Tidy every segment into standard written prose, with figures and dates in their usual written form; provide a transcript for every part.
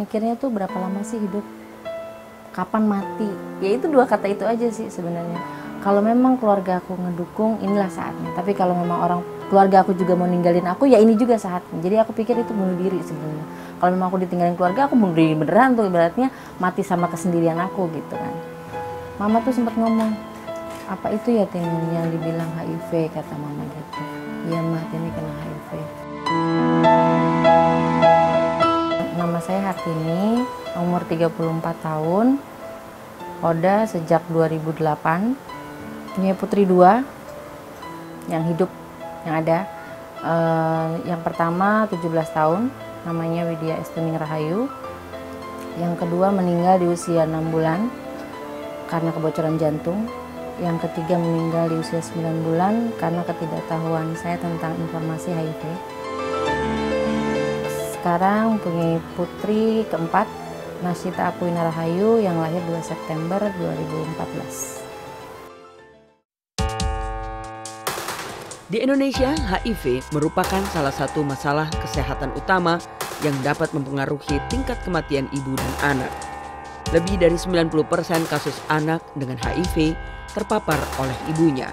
Mikirnya tuh berapa lama sih hidup, kapan mati, ya itu dua kata itu aja sih sebenarnya. Kalau memang keluarga aku ngedukung, inilah saatnya. Tapi kalau memang keluarga aku juga mau ninggalin aku, ya ini juga saatnya. Jadi aku pikir itu bunuh diri sebenarnya. Kalau memang aku ditinggalin keluarga, aku bunuh diri beneran tuh, ibaratnya mati sama kesendirian aku gitu kan. Mama tuh sempat ngomong, apa itu ya Tin yang dibilang HIV, kata mama gitu. Iya mah, Tini kena HIV. Nama saya Hartini, umur 34 tahun, Oda sejak 2008, punya putri 2 yang hidup, yang ada. Yang pertama 17 tahun, namanya Widya Estening Rahayu. Yang kedua meninggal di usia 6 bulan karena kebocoran jantung. Yang ketiga meninggal di usia 9 bulan karena ketidaktahuan saya tentang informasi HIV. Sekarang punya putri keempat, Nasita Apuina Rahayu, yang lahir 2 September 2014. Di Indonesia, HIV merupakan salah satu masalah kesehatan utama yang dapat mempengaruhi tingkat kematian ibu dan anak. Lebih dari 90% kasus anak dengan HIV terpapar oleh ibunya.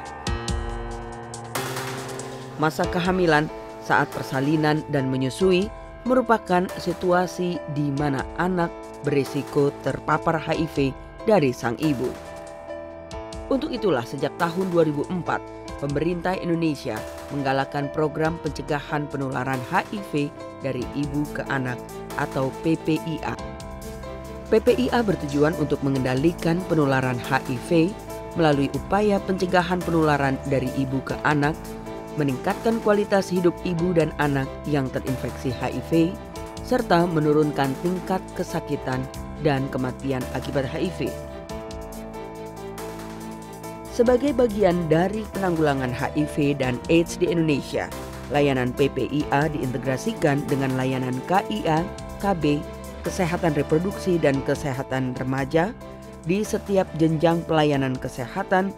Masa kehamilan saat persalinan dan menyusui merupakan situasi di mana anak berisiko terpapar HIV dari sang ibu. Untuk itulah sejak tahun 2004, pemerintah Indonesia menggalakkan program pencegahan penularan HIV dari ibu ke anak atau PPIA. PPIA bertujuan untuk mengendalikan penularan HIV melalui upaya pencegahan penularan dari ibu ke anak, meningkatkan kualitas hidup ibu dan anak yang terinfeksi HIV, serta menurunkan tingkat kesakitan dan kematian akibat HIV. Sebagai bagian dari penanggulangan HIV dan AIDS di Indonesia, layanan PPIA diintegrasikan dengan layanan KIA, KB, kesehatan reproduksi dan kesehatan remaja di setiap jenjang pelayanan kesehatan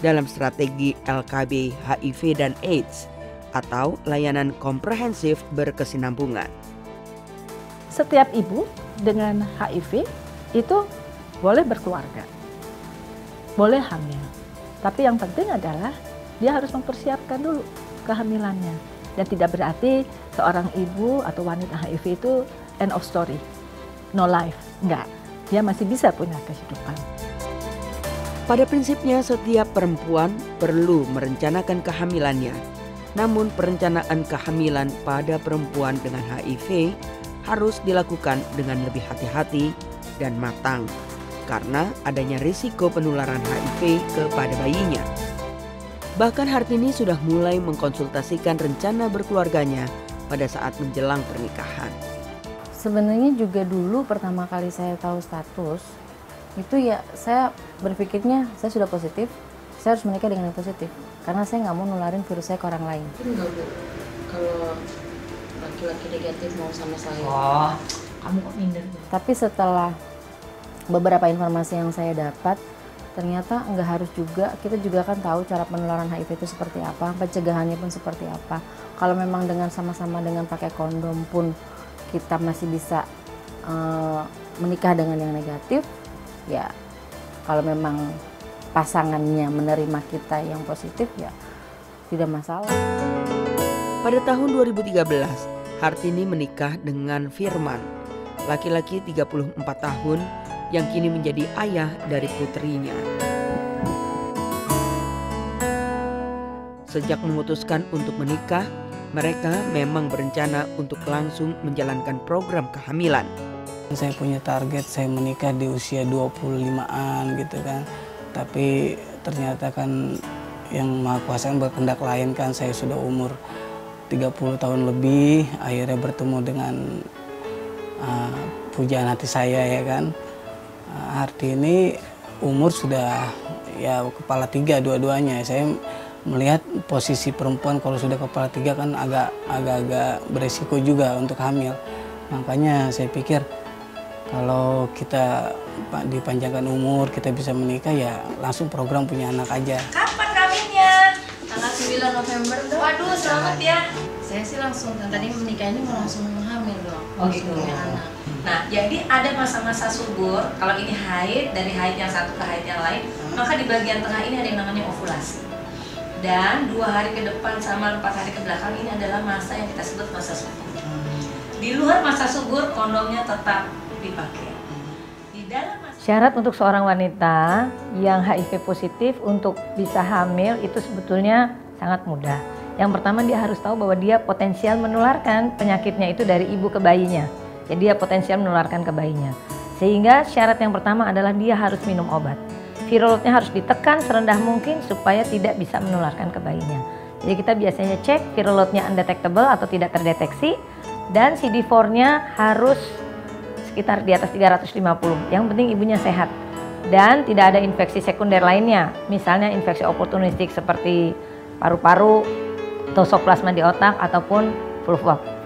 dalam strategi LKB HIV dan AIDS atau layanan komprehensif berkesinambungan. Setiap ibu dengan HIV itu boleh berkeluarga, boleh hamil. Tapi yang penting adalah dia harus mempersiapkan dulu kehamilannya. Dan tidak berarti seorang ibu atau wanita HIV itu end of story, no life. Enggak, dia masih bisa punya kehidupan. Pada prinsipnya setiap perempuan perlu merencanakan kehamilannya. Namun perencanaan kehamilan pada perempuan dengan HIV harus dilakukan dengan lebih hati-hati dan matang karena adanya risiko penularan HIV kepada bayinya. Bahkan Hartini sudah mulai mengkonsultasikan rencana berkeluarganya pada saat menjelang pernikahan. Sebenarnya juga dulu pertama kali saya tahu status, itu ya saya berpikirnya saya sudah positif, saya harus menikah dengan yang positif. Karena saya nggak mau nularin virus saya ke orang lain. Enggak Bu, kalau laki-laki negatif mau sama saya. Oh, kamu kok minder? Tapi setelah beberapa informasi yang saya dapat, ternyata nggak harus juga, kita juga kan tahu cara penularan HIV itu seperti apa, pencegahannya pun seperti apa. Kalau memang dengan sama-sama dengan pakai kondom pun kita masih bisa menikah dengan yang negatif, ya kalau memang pasangannya menerima kita yang positif ya tidak masalah. Pada tahun 2013, Hartini menikah dengan Firman, laki-laki 34 tahun yang kini menjadi ayah dari putrinya. Sejak memutuskan untuk menikah, mereka memang berencana untuk langsung menjalankan program kehamilan. Saya punya target saya menikah di usia 25-an gitu kan. Tapi ternyata kan yang Maha Kuasa berkehendak lain kan, saya sudah umur 30 tahun lebih, akhirnya bertemu dengan pujaan hati saya ya kan. Hartini umur sudah ya kepala 3 dua-duanya. Saya melihat posisi perempuan kalau sudah kepala 3 kan agak beresiko juga untuk hamil. Makanya saya pikir kalau kita dipanjangkan umur, kita bisa menikah ya langsung program punya anak aja. Kapan kawinnya? Tanggal 9 November dong. Waduh, selamat ya. Saya sih langsung, tadi menikah ini mau langsung hamil dong. Oh gitu. Anak. Nah, jadi ada masa-masa subur. Kalau ini haid, dari haid yang satu ke haid yang lain, maka di bagian tengah ini ada yang namanya ovulasi. Dan 2 hari ke depan sama 4 hari ke belakang ini adalah masa yang kita sebut masa subur. Di luar masa subur, kondomnya tetap dipakai. Di dalam masa... Syarat untuk seorang wanita yang HIV positif untuk bisa hamil itu sebetulnya sangat mudah. Yang pertama, dia harus tahu bahwa dia potensial menularkan penyakitnya itu dari ibu ke bayinya. Jadi dia potensial menularkan ke bayinya. Sehingga syarat yang pertama adalah dia harus minum obat. Viral loadnya harus ditekan serendah mungkin supaya tidak bisa menularkan ke bayinya. Jadi kita biasanya cek viral loadnya undetectable atau tidak terdeteksi, dan CD4-nya harus sekitar di atas 350. Yang penting ibunya sehat dan tidak ada infeksi sekunder lainnya. Misalnya infeksi oportunistik seperti paru-paru, toxoplasma di otak, ataupun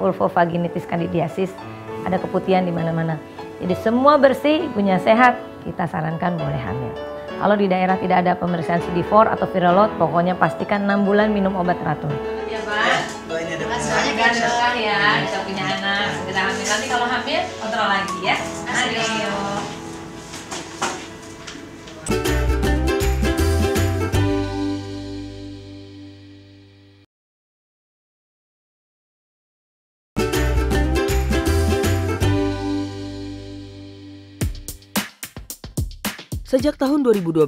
vulvovaginitis candidiasis, ada keputihan di mana-mana. Jadi semua bersih, ibunya sehat, kita sarankan boleh hamil. Kalau di daerah tidak ada pemeriksaan CD4 atau viral load, pokoknya pastikan 6 bulan minum obat teratur. Ya Pak, soalnya kan doa ya, bisa punya anak, segera hamil. Nanti kalau hamil, kontrol lagi ya. Ayo. Sejak tahun 2012,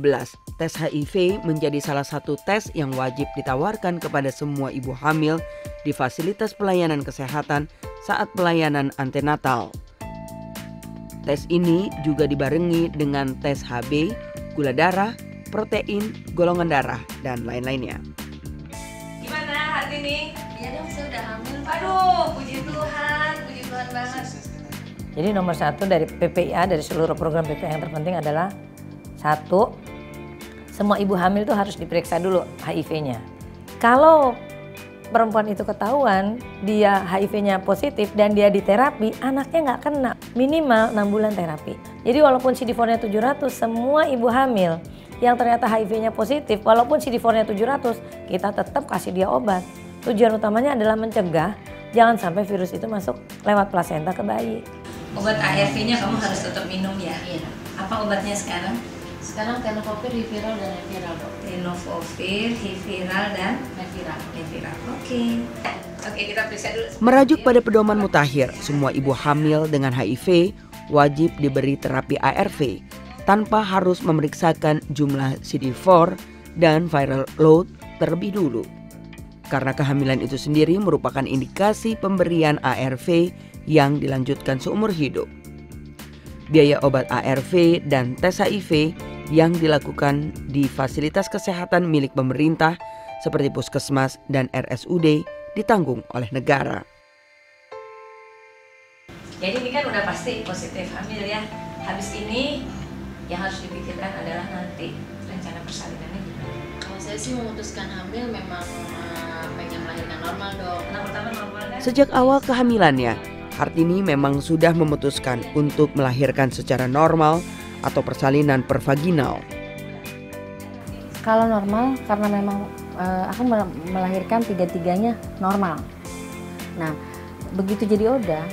tes HIV menjadi salah satu tes yang wajib ditawarkan kepada semua ibu hamil di fasilitas pelayanan kesehatan saat pelayanan antenatal. Tes ini juga dibarengi dengan tes HB, gula darah, protein, golongan darah, dan lain-lainnya. Gimana hari ini? Iya dong, saya udah hamil. Aduh, puji Tuhan banget. Jadi nomor 1 dari PPIA, dari seluruh program PPIA yang terpenting adalah 1, semua ibu hamil itu harus diperiksa dulu HIV-nya. Kalau perempuan itu ketahuan dia HIV-nya positif dan dia diterapi, anaknya nggak kena, minimal 6 bulan terapi. Jadi walaupun CD4-nya 700, semua ibu hamil yang ternyata HIV-nya positif, walaupun CD4-nya 700, kita tetap kasih dia obat. Tujuan utamanya adalah mencegah jangan sampai virus itu masuk lewat plasenta ke bayi. Obat ARV-nya kamu harus tetap minum ya? Iya. Apa obatnya sekarang? Sekarang tenofovir, hiviral, dan neviral, dok. Tenofovir, hiviral, dan Neviral. Oke, kita periksa dulu. Merajuk pada pedoman mutakhir, semua ibu hamil dengan HIV wajib diberi terapi ARV tanpa harus memeriksakan jumlah CD4 dan viral load terlebih dulu. Karena kehamilan itu sendiri merupakan indikasi pemberian ARV yang dilanjutkan seumur hidup. Biaya obat ARV dan tes HIV yang dilakukan di fasilitas kesehatan milik pemerintah seperti puskesmas dan RSUD ditanggung oleh negara. Jadi ini kan udah pasti positif hamil ya. Habis ini yang harus dipikirkan adalah nanti rencana persalinannya gimana. Kalau saya sih memutuskan hamil memang pengen melahirkan normal, dok. Anak pertama normal kan? Sejak awal kehamilannya, Hartini memang sudah memutuskan untuk melahirkan secara normal atau persalinan pervaginal. Kalau normal, karena memang aku melahirkan 3-3-nya normal. Nah, begitu jadi ODA,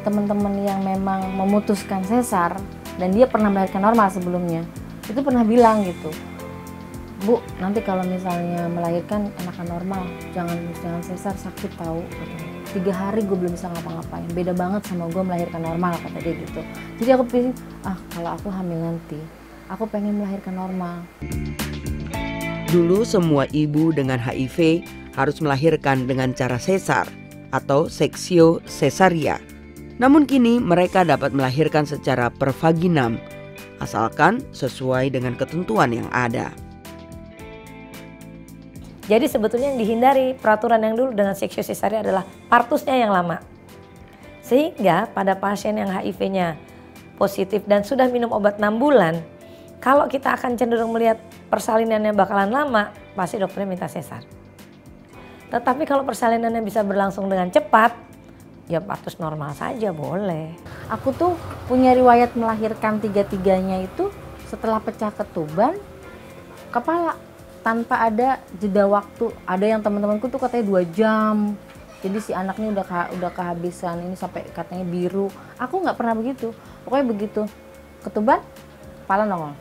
teman-teman yang memang memutuskan sesar dan dia pernah melahirkan normal sebelumnya, itu pernah bilang gitu, Bu, nanti kalau misalnya melahirkan enakan normal, jangan sesar, sakit tahu. 3 hari gue belum bisa ngapa-ngapain, beda banget sama gue melahirkan normal, kata dia gitu. Jadi aku pikir, kalau aku hamil nanti, aku pengen melahirkan normal. Dulu semua ibu dengan HIV harus melahirkan dengan cara sesar atau seksio cesaria. Namun kini mereka dapat melahirkan secara pervaginam, asalkan sesuai dengan ketentuan yang ada. Jadi sebetulnya yang dihindari peraturan yang dulu dengan seksio cesaria adalah partusnya yang lama. Sehingga pada pasien yang HIV-nya positif dan sudah minum obat 6 bulan, kalau kita akan cenderung melihat persalinannya bakalan lama, pasti dokternya minta sesar. Tetapi kalau persalinannya bisa berlangsung dengan cepat, ya partus normal saja boleh. Aku tuh punya riwayat melahirkan 3-3-nya itu setelah pecah ketuban, kepala. Tanpa ada jeda waktu. Ada yang teman-temanku tuh katanya 2 jam. Jadi si anaknya udah kehabisan ini sampai katanya biru. Aku nggak pernah begitu. Pokoknya begitu ketuban, kepala nongol.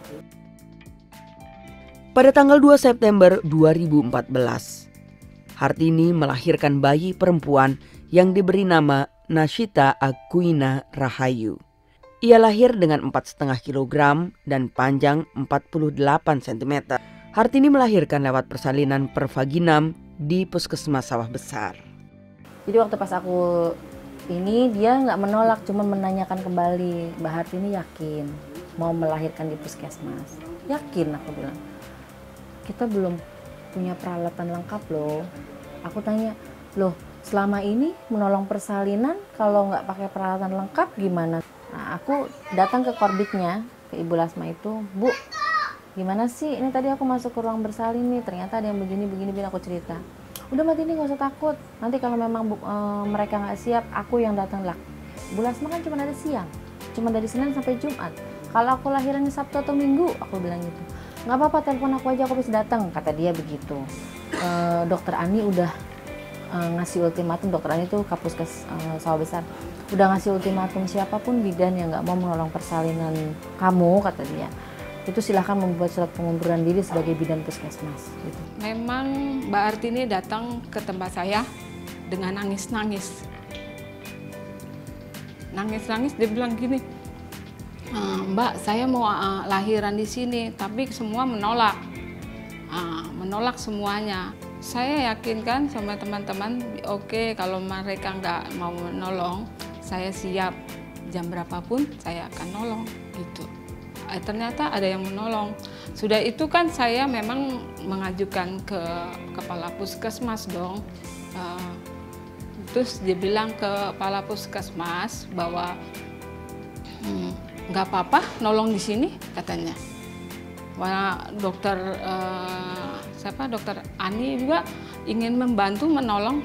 Pada tanggal 2 September 2014, Hartini melahirkan bayi perempuan yang diberi nama Nashita Aquina Rahayu. Ia lahir dengan 4,5 kg dan panjang 48 cm. Hartini melahirkan lewat persalinan per vaginam di Puskesmas Sawah Besar. Jadi waktu pas aku ini dia nggak menolak, cuma menanyakan kembali, Mbak Hartini yakin mau melahirkan di puskesmas? Yakin, aku bilang. Kita belum punya peralatan lengkap loh. Aku tanya, loh selama ini menolong persalinan kalau nggak pakai peralatan lengkap gimana? Nah, aku datang ke korbitnya, ke Ibu Lasma itu, Bu, gimana sih? Ini tadi aku masuk ke ruang bersalin nih, ternyata ada yang begini, aku cerita. Udah Mbak Tini nggak usah takut, nanti kalau memang mereka nggak siap, aku yang datang lah. Bu Lasma kan cuma ada siang, cuma dari Senin sampai Jumat. Kalau aku lahirannya Sabtu atau Minggu, aku bilang gitu. Nggak apa-apa, telepon aku aja, aku bisa datang, kata dia begitu. Dokter Ani udah ngasih ultimatum, Dokter Ani itu Kapuskes Sawah Besar, udah ngasih ultimatum siapapun bidan yang nggak mau menolong persalinan kamu, kata dia, itu silahkan membuat surat pengunduran diri sebagai bidan puskesmas. Gitu. Memang Mbak Hartini datang ke tempat saya dengan nangis-nangis. Nangis-nangis, dia bilang gini, Mbak, saya mau lahiran di sini, tapi semua menolak. Menolak semuanya. Saya yakinkan sama teman-teman, oke, kalau mereka nggak mau menolong, saya siap. Jam berapapun saya akan nolong, gitu. Ternyata ada yang menolong. Sudah itu kan saya memang mengajukan ke kepala puskesmas dong. Terus dia bilang ke kepala puskesmas bahwa nggak apa-apa nolong di sini, katanya. Wah, dokter Ani juga ingin membantu menolong,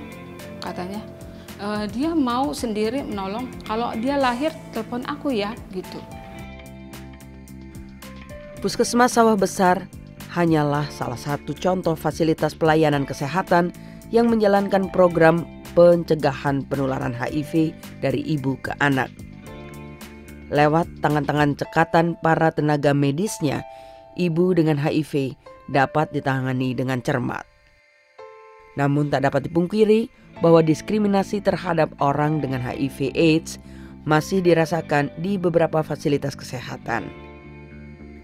katanya. Dia mau sendiri menolong. Kalau dia lahir telepon aku ya, gitu. Puskesmas Sawah Besar hanyalah salah satu contoh fasilitas pelayanan kesehatan yang menjalankan program pencegahan penularan HIV dari ibu ke anak. Lewat tangan-tangan cekatan para tenaga medisnya, ibu dengan HIV dapat ditangani dengan cermat. Namun tak dapat dipungkiri bahwa diskriminasi terhadap orang dengan HIV/AIDS masih dirasakan di beberapa fasilitas kesehatan.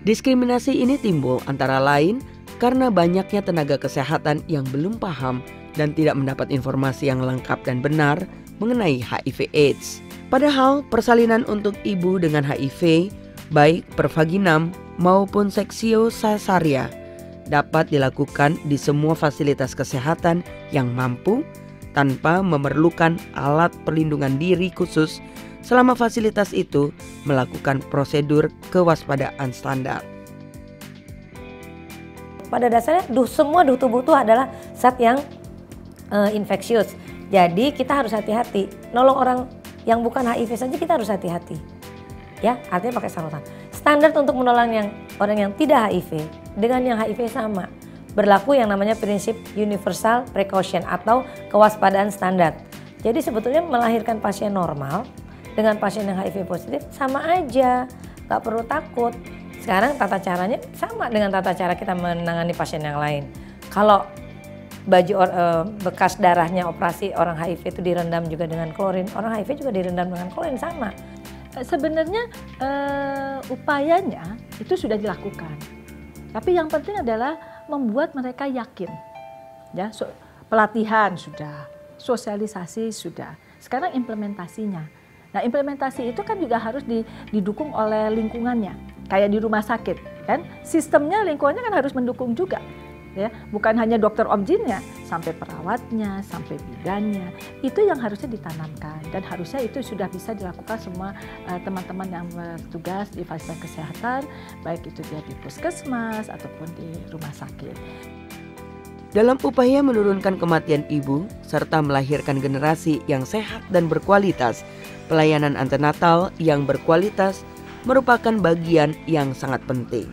Diskriminasi ini timbul antara lain karena banyaknya tenaga kesehatan yang belum paham dan tidak mendapat informasi yang lengkap dan benar mengenai HIV/AIDS. Padahal persalinan untuk ibu dengan HIV, baik per vaginam maupun seksio cesaria, dapat dilakukan di semua fasilitas kesehatan yang mampu tanpa memerlukan alat perlindungan diri khusus selama fasilitas itu melakukan prosedur kewaspadaan standar. Pada dasarnya semua tubuh itu adalah zat yang infeksius. Jadi kita harus hati-hati. Nolong orang yang bukan HIV saja kita harus hati-hati. Ya, artinya pakai sarung. Standar untuk menolong orang yang tidak HIV dengan yang HIV sama. Berlaku yang namanya prinsip universal precaution atau kewaspadaan standar. Jadi sebetulnya melahirkan pasien normal dengan pasien yang HIV positif sama aja, nggak perlu takut. Sekarang tata caranya sama dengan tata cara kita menangani pasien yang lain. Kalau bekas darahnya operasi orang HIV itu direndam juga dengan klorin, orang HIV juga direndam dengan klorin sama. Sebenarnya upayanya itu sudah dilakukan, tapi yang penting adalah membuat mereka yakin. Ya, pelatihan sudah, sosialisasi sudah, sekarang implementasinya. Nah, implementasi itu kan juga harus didukung oleh lingkungannya, kayak di rumah sakit, kan? Sistemnya, lingkungannya kan harus mendukung juga, ya. Bukan hanya dokter objinnya, sampai perawatnya, sampai bidannya, itu yang harusnya ditanamkan dan harusnya itu sudah bisa dilakukan semua teman-teman yang bertugas di fasilitas kesehatan, baik itu dia di puskesmas ataupun di rumah sakit. Dalam upaya menurunkan kematian ibu serta melahirkan generasi yang sehat dan berkualitas, pelayanan antenatal yang berkualitas merupakan bagian yang sangat penting.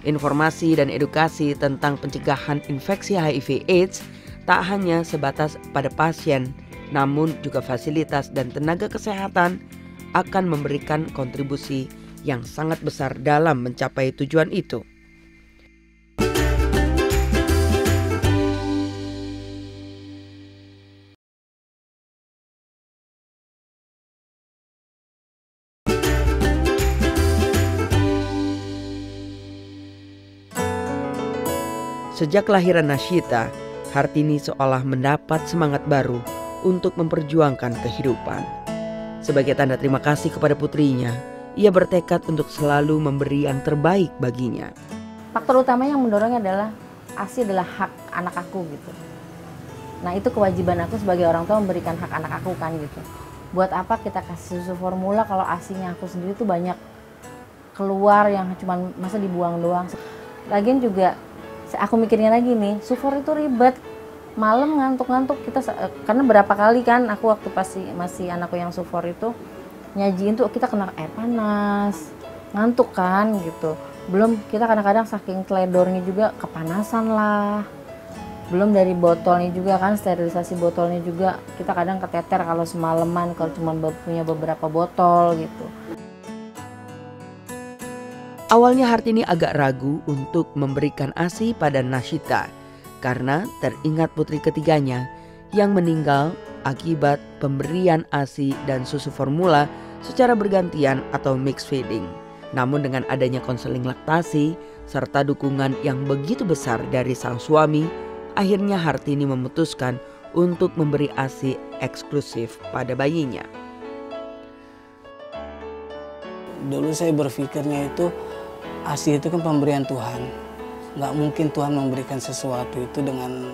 Informasi dan edukasi tentang pencegahan infeksi HIV/AIDS tak hanya sebatas pada pasien namun juga fasilitas dan tenaga kesehatan akan memberikan kontribusi yang sangat besar dalam mencapai tujuan itu. Sejak kelahiran Nashita, Hartini seolah mendapat semangat baru untuk memperjuangkan kehidupan. Sebagai tanda terima kasih kepada putrinya, ia bertekad untuk selalu memberi yang terbaik baginya. Faktor utama yang mendorongnya adalah ASI adalah hak anak aku gitu. Nah itu kewajiban aku sebagai orang tua memberikan hak anak aku kan gitu. Buat apa kita kasih susu formula kalau ASInya aku sendiri tuh banyak keluar yang cuman masa dibuang doang. Lagian juga aku mikirnya lagi nih, sufor itu ribet. Malam ngantuk-ngantuk kita, karena berapa kali kan aku waktu masih anakku yang sufor itu nyajiin tuh kita kena air panas, ngantuk kan gitu. Belum kita kadang-kadang saking teledornya juga kepanasan lah. Belum dari botolnya juga kan, sterilisasi botolnya juga kita kadang keteter kalau semalaman kalau cuma punya beberapa botol gitu. Awalnya Hartini agak ragu untuk memberikan ASI pada Nashita karena teringat putri ketiganya yang meninggal akibat pemberian ASI dan susu formula secara bergantian atau mixed feeding. Namun dengan adanya konseling laktasi serta dukungan yang begitu besar dari sang suami, akhirnya Hartini memutuskan untuk memberi ASI eksklusif pada bayinya. Dulu saya berpikirnya itu ASI itu kan pemberian Tuhan. Nggak mungkin Tuhan memberikan sesuatu itu dengan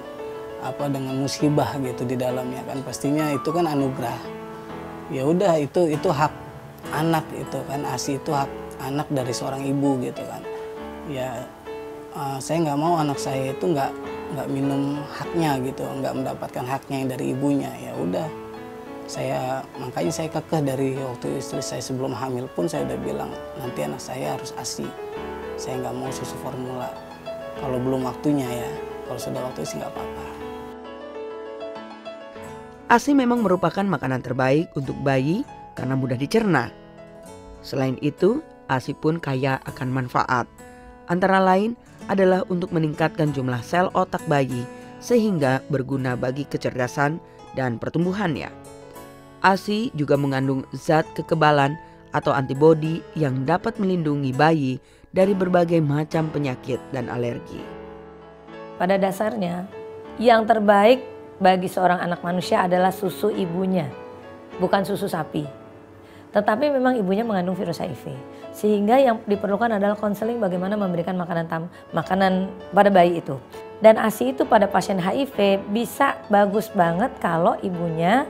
musibah gitu di dalamnya kan. Pastinya itu kan anugerah. Ya udah itu hak anak itu kan, ASI itu hak anak dari seorang ibu gitu kan. Ya saya nggak mau anak saya itu nggak minum haknya gitu, nggak mendapatkan haknya yang dari ibunya. Ya udah, makanya saya kekeh dari waktu istri saya sebelum hamil pun saya udah bilang nanti anak saya harus ASI. Saya nggak mau susu formula. Kalau belum waktunya ya, kalau sudah waktu sih nggak apa-apa. ASI memang merupakan makanan terbaik untuk bayi karena mudah dicerna. Selain itu, ASI pun kaya akan manfaat. Antara lain adalah untuk meningkatkan jumlah sel otak bayi sehingga berguna bagi kecerdasan dan pertumbuhannya. ASI juga mengandung zat kekebalan atau antibodi yang dapat melindungi bayi dari berbagai macam penyakit dan alergi. Pada dasarnya, yang terbaik bagi seorang anak manusia adalah susu ibunya, bukan susu sapi. Tetapi memang ibunya mengandung virus HIV, sehingga yang diperlukan adalah konseling bagaimana memberikan makanan pada bayi itu. Dan ASI itu pada pasien HIV bisa bagus banget kalau ibunya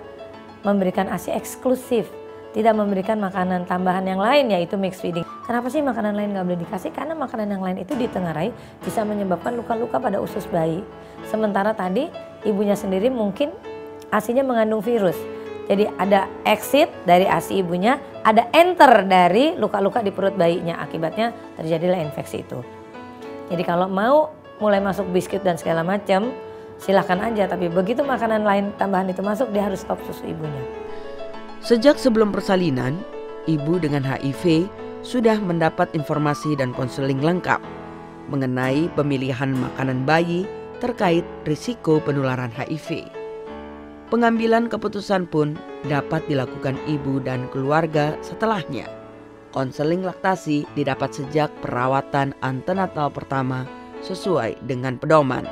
memberikan ASI eksklusif, tidak memberikan makanan tambahan yang lain yaitu mixed feeding. Kenapa sih makanan lain nggak boleh dikasih? Karena makanan yang lain itu ditengarai bisa menyebabkan luka-luka pada usus bayi. Sementara tadi ibunya sendiri mungkin ASInya mengandung virus. Jadi ada exit dari ASI ibunya, ada enter dari luka-luka di perut bayinya. Akibatnya terjadilah infeksi itu. Jadi kalau mau mulai masuk biskuit dan segala macam, silahkan aja. Tapi begitu makanan lain tambahan itu masuk, dia harus stop susu ibunya. Sejak sebelum persalinan, ibu dengan HIV sudah mendapat informasi dan konseling lengkap mengenai pemilihan makanan bayi terkait risiko penularan HIV. Pengambilan keputusan pun dapat dilakukan ibu dan keluarga setelahnya. Konseling laktasi didapat sejak perawatan antenatal pertama sesuai dengan pedoman.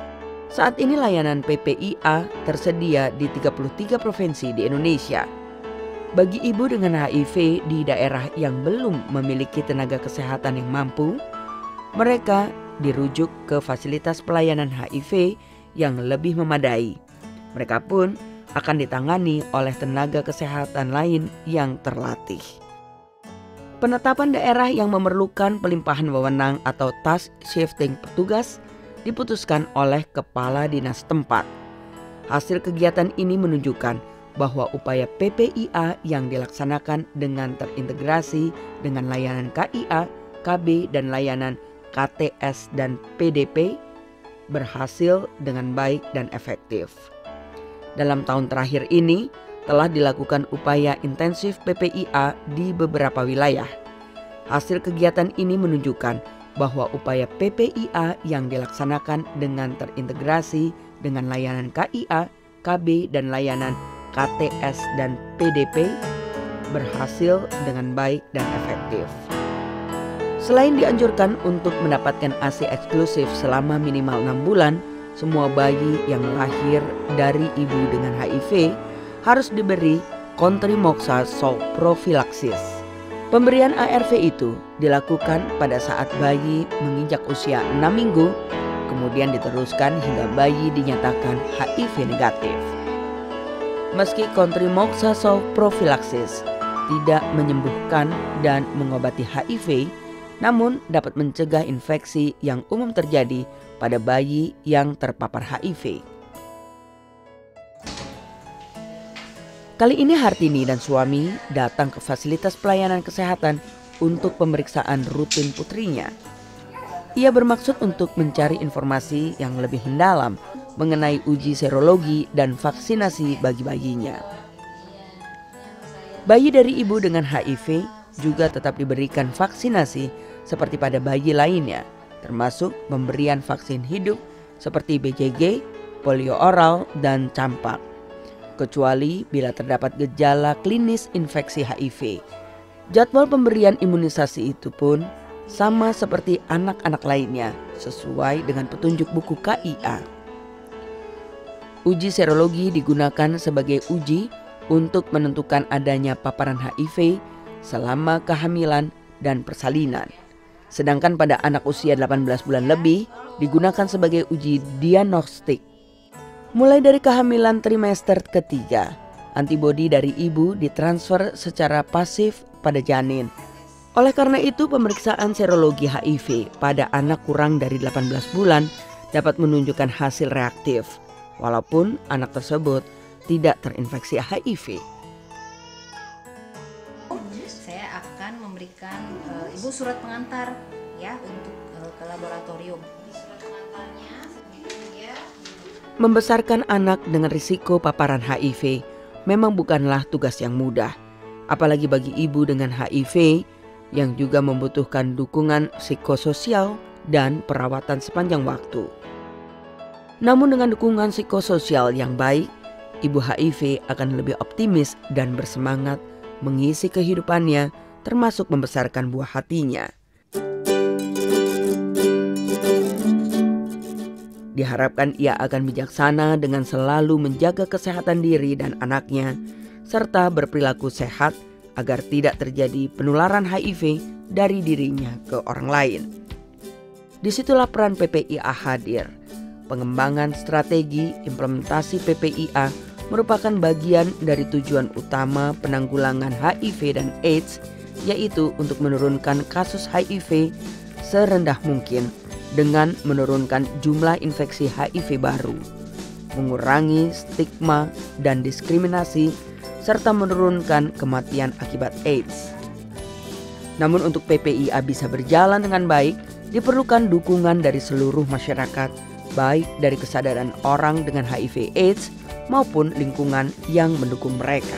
Saat ini layanan PPIA tersedia di 33 provinsi di Indonesia. Bagi ibu dengan HIV di daerah yang belum memiliki tenaga kesehatan yang mampu, mereka dirujuk ke fasilitas pelayanan HIV yang lebih memadai. Mereka pun akan ditangani oleh tenaga kesehatan lain yang terlatih. Penetapan daerah yang memerlukan pelimpahan wewenang atau task shifting petugas diputuskan oleh kepala dinas tempat. Hasil kegiatan ini menunjukkan bahwa upaya PPIA yang dilaksanakan dengan terintegrasi dengan layanan KIA, KB, dan layanan KTS dan PDP berhasil dengan baik dan efektif. Dalam tahun terakhir ini, telah dilakukan upaya intensif PPIA di beberapa wilayah. Hasil kegiatan ini menunjukkan bahwa upaya PPIA yang dilaksanakan dengan terintegrasi dengan layanan KIA, KB, dan layanan KTS dan PDP berhasil dengan baik dan efektif. Selain dianjurkan untuk mendapatkan ASI eksklusif selama minimal 6 bulan, semua bayi yang lahir dari ibu dengan HIV harus diberi Contrimmoxazole prophylaxis. Pemberian ARV itu dilakukan pada saat bayi menginjak usia 6 minggu, kemudian diteruskan hingga bayi dinyatakan HIV negatif. Meski Contrimmoxazole prophylaxis tidak menyembuhkan dan mengobati HIV, namun dapat mencegah infeksi yang umum terjadi pada bayi yang terpapar HIV. Kali ini Hartini dan suami datang ke fasilitas pelayanan kesehatan untuk pemeriksaan rutin putrinya. Ia bermaksud untuk mencari informasi yang lebih mendalam mengenai uji serologi dan vaksinasi bagi bayinya. Bayi dari ibu dengan HIV juga tetap diberikan vaksinasi seperti pada bayi lainnya, termasuk pemberian vaksin hidup seperti BCG, polio oral, dan campak. Kecuali bila terdapat gejala klinis infeksi HIV. Jadwal pemberian imunisasi itu pun sama seperti anak-anak lainnya sesuai dengan petunjuk buku KIA. Uji serologi digunakan sebagai uji untuk menentukan adanya paparan HIV selama kehamilan dan persalinan. Sedangkan pada anak usia 18 bulan lebih digunakan sebagai uji diagnostik. Mulai dari kehamilan trimester ketiga, antibodi dari ibu ditransfer secara pasif pada janin. Oleh karena itu, pemeriksaan serologi HIV pada anak kurang dari 18 bulan dapat menunjukkan hasil reaktif, walaupun anak tersebut tidak terinfeksi HIV. Saya akan memberikan ibu surat pengantar ya untuk ke laboratorium. Membesarkan anak dengan risiko paparan HIV memang bukanlah tugas yang mudah, apalagi bagi ibu dengan HIV yang juga membutuhkan dukungan psikososial dan perawatan sepanjang waktu. Namun dengan dukungan psikososial yang baik, ibu HIV akan lebih optimis dan bersemangat mengisi kehidupannya, termasuk membesarkan buah hatinya. Diharapkan ia akan bijaksana dengan selalu menjaga kesehatan diri dan anaknya, serta berperilaku sehat agar tidak terjadi penularan HIV dari dirinya ke orang lain. Disitulah peran PPIA hadir. Pengembangan strategi implementasi PPIA merupakan bagian dari tujuan utama penanggulangan HIV dan AIDS, yaitu untuk menurunkan kasus HIV serendah mungkin dengan menurunkan jumlah infeksi HIV baru, mengurangi stigma dan diskriminasi, serta menurunkan kematian akibat AIDS. Namun untuk PPIA bisa berjalan dengan baik, diperlukan dukungan dari seluruh masyarakat, baik dari kesadaran orang dengan HIV AIDS maupun lingkungan yang mendukung mereka.